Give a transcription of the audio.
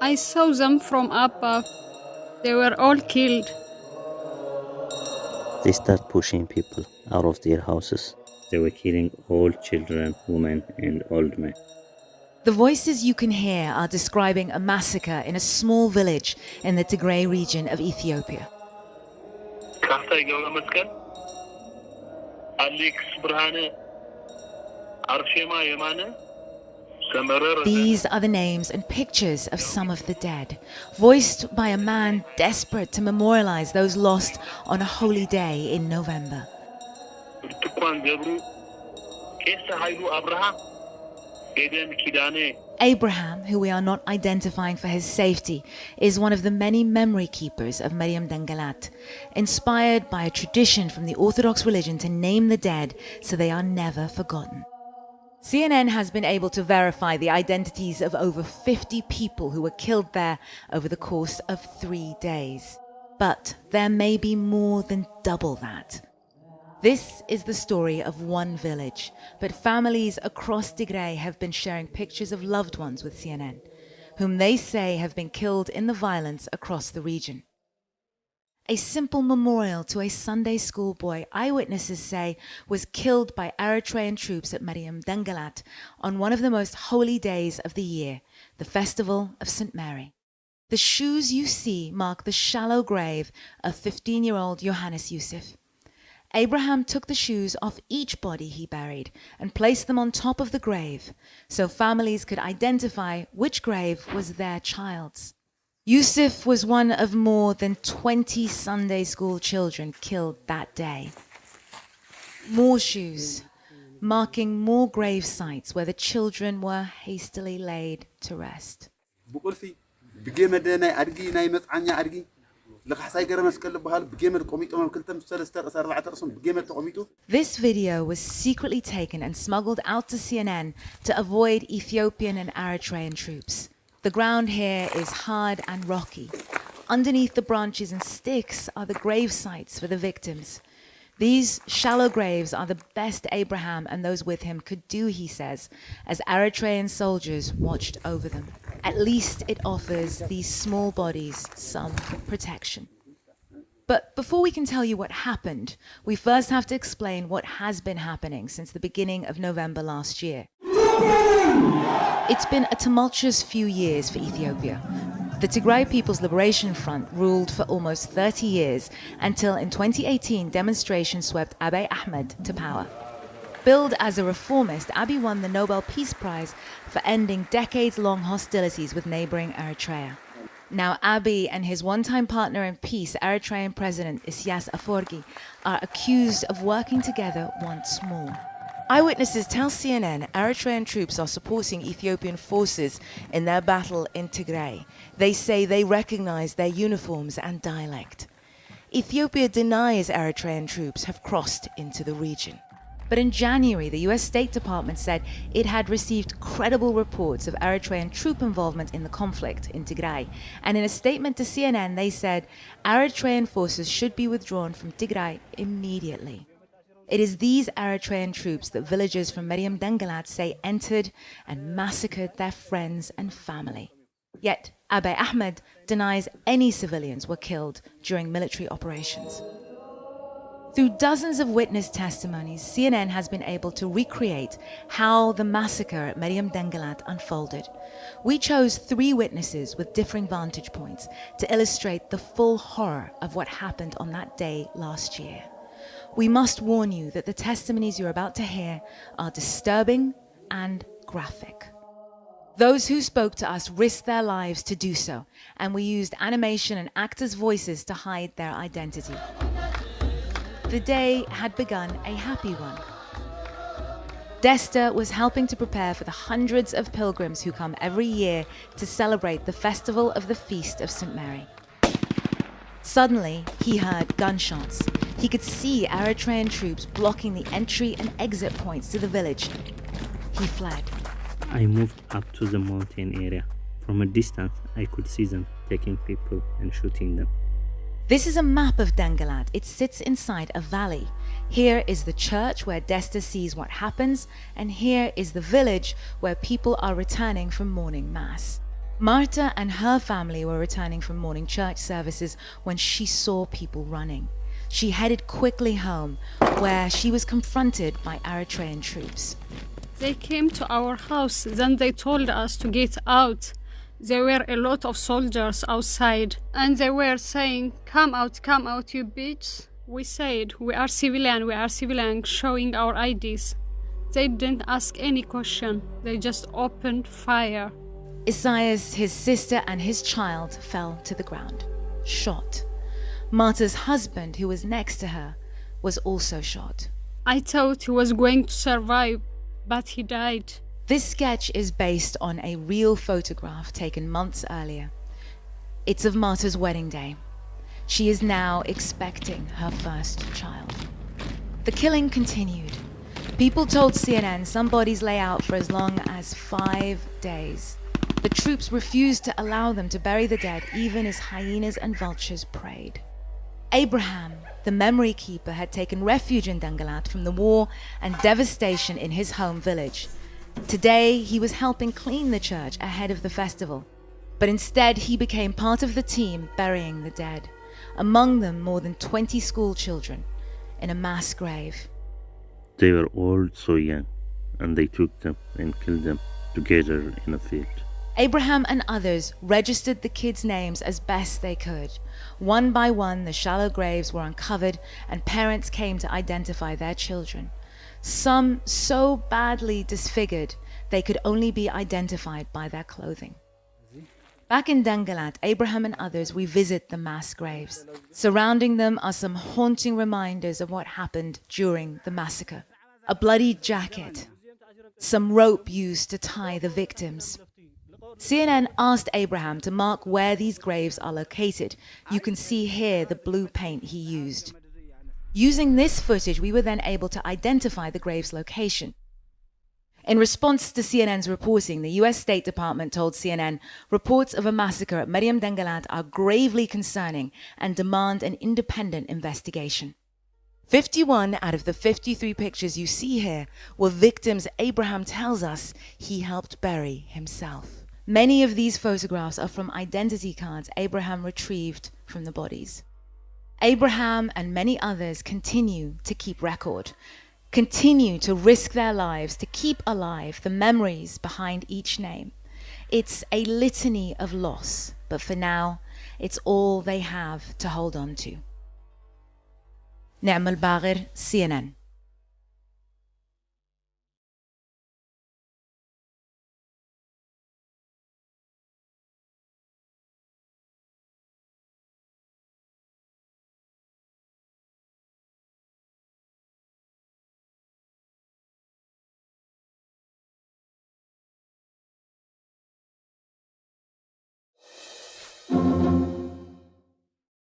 I saw them from above. They were all killed. They start pushing people out of their houses. They were killing all children, women, and old men. The voices you can hear are describing a massacre in a small village in the Tigray region of Ethiopia. These are the names and pictures of some of the dead, voiced by a man desperate to memorialize those lost on a holy day in November. Abraham, who we are not identifying for his safety, is one of the many memory keepers of Maryam Dangalat, inspired by a tradition from the Orthodox religion to name the dead so they are never forgotten. CNN has been able to verify the identities of over 50 people who were killed there over the course of 3 days. But there may be more than double that. This is the story of one village, but families across Tigray have been sharing pictures of loved ones with CNN, whom they say have been killed in the violence across the region. A simple memorial to a Sunday school boy, eyewitnesses say, was killed by Eritrean troops at Maryam Dangalat on one of the most holy days of the year, the festival of St. Mary. The shoes you see mark the shallow grave of 15-year-old Johannes Yusuf. Abraham took the shoes off each body he buried and placed them on top of the grave so families could identify which grave was their child's. Yusuf was one of more than 20 Sunday school children killed that day. More shoes, marking more grave sites where the children were hastily laid to rest. This video was secretly taken and smuggled out to CNN to avoid Ethiopian and Eritrean troops. The ground here is hard and rocky. Underneath the branches and sticks are the grave sites for the victims. These shallow graves are the best Abraham and those with him could do, he says, as Eritrean soldiers watched over them. At least it offers these small bodies some protection. But before we can tell you what happened, we first have to explain what has been happening since the beginning of November last year. It's been a tumultuous few years for Ethiopia. The Tigray People's Liberation Front ruled for almost 30 years until in 2018 demonstrations swept Abiy Ahmed to power. Billed as a reformist, Abiy won the Nobel Peace Prize for ending decades-long hostilities with neighboring Eritrea. Now Abiy and his one-time partner in peace, Eritrean President Isaias Afwerki, are accused of working together once more. Eyewitnesses tell CNN Eritrean troops are supporting Ethiopian forces in their battle in Tigray. They say they recognize their uniforms and dialect. Ethiopia denies Eritrean troops have crossed into the region. But in January, the US State Department said it had received credible reports of Eritrean troop involvement in the conflict in Tigray. And in a statement to CNN, they said Eritrean forces should be withdrawn from Tigray immediately. It is these Eritrean troops that villagers from Maryam Dangalat say entered and massacred their friends and family. Yet Abiy Ahmed denies any civilians were killed during military operations. Through dozens of witness testimonies, CNN has been able to recreate how the massacre at Maryam Dangalat unfolded. We chose 3 witnesses with differing vantage points to illustrate the full horror of what happened on that day last year. We must warn you that the testimonies you're about to hear are disturbing and graphic. Those who spoke to us risked their lives to do so, and we used animation and actors' voices to hide their identity. The day had begun a happy one. Desta was helping to prepare for the hundreds of pilgrims who come every year to celebrate the festival of the Feast of St. Mary. Suddenly, he heard gunshots. He could see Eritrean troops blocking the entry and exit points to the village. He fled. I moved up to the mountain area. From a distance, I could see them taking people and shooting them. This is a map of Dangalat. It sits inside a valley. Here is the church where Desta sees what happens, and here is the village where people are returning from morning mass. Marta and her family were returning from morning church services when she saw people running. She headed quickly home, where she was confronted by Eritrean troops. They came to our house, then they told us to get out. There were a lot of soldiers outside, and they were saying, come out, you bitches. We said, we are civilian, showing our IDs. They didn't ask any question, they just opened fire. Isaias, his sister, and his child fell to the ground, shot. Marta's husband, who was next to her, was also shot. I thought he was going to survive, but he died. This sketch is based on a real photograph taken months earlier. It's of Marta's wedding day. She is now expecting her first child. The killing continued. People told CNN some bodies lay out for as long as 5 days. The troops refused to allow them to bury the dead, even as hyenas and vultures preyed. Abraham, the memory keeper, had taken refuge in Dangalat from the war and devastation in his home village. Today, he was helping clean the church ahead of the festival. But instead, he became part of the team burying the dead, among them more than 20 school children, in a mass grave. They were all so young, and they took them and killed them together in a field. Abraham and others registered the kids' names as best they could. One by one, the shallow graves were uncovered, and parents came to identify their children. Some so badly disfigured they could only be identified by their clothing. Back in Dangalat, Abraham and others revisit the mass graves. Surrounding them are some haunting reminders of what happened during the massacre. A bloody jacket, some rope used to tie the victims. CNN asked Abraham to mark where these graves are located. You can see here the blue paint he used. Using this footage, we were then able to identify the grave's location. In response to CNN's reporting, the US State Department told CNN reports of a massacre at Mariam Dangalat are gravely concerning and demand an independent investigation. 51 out of the 53 pictures you see here were victims Abraham tells us he helped bury himself. Many of these photographs are from identity cards Abraham retrieved from the bodies. Abraham and many others continue to keep record, continue to risk their lives to keep alive the memories behind each name. It's a litany of loss, but for now, it's all they have to hold on to. نعم الباغر CNN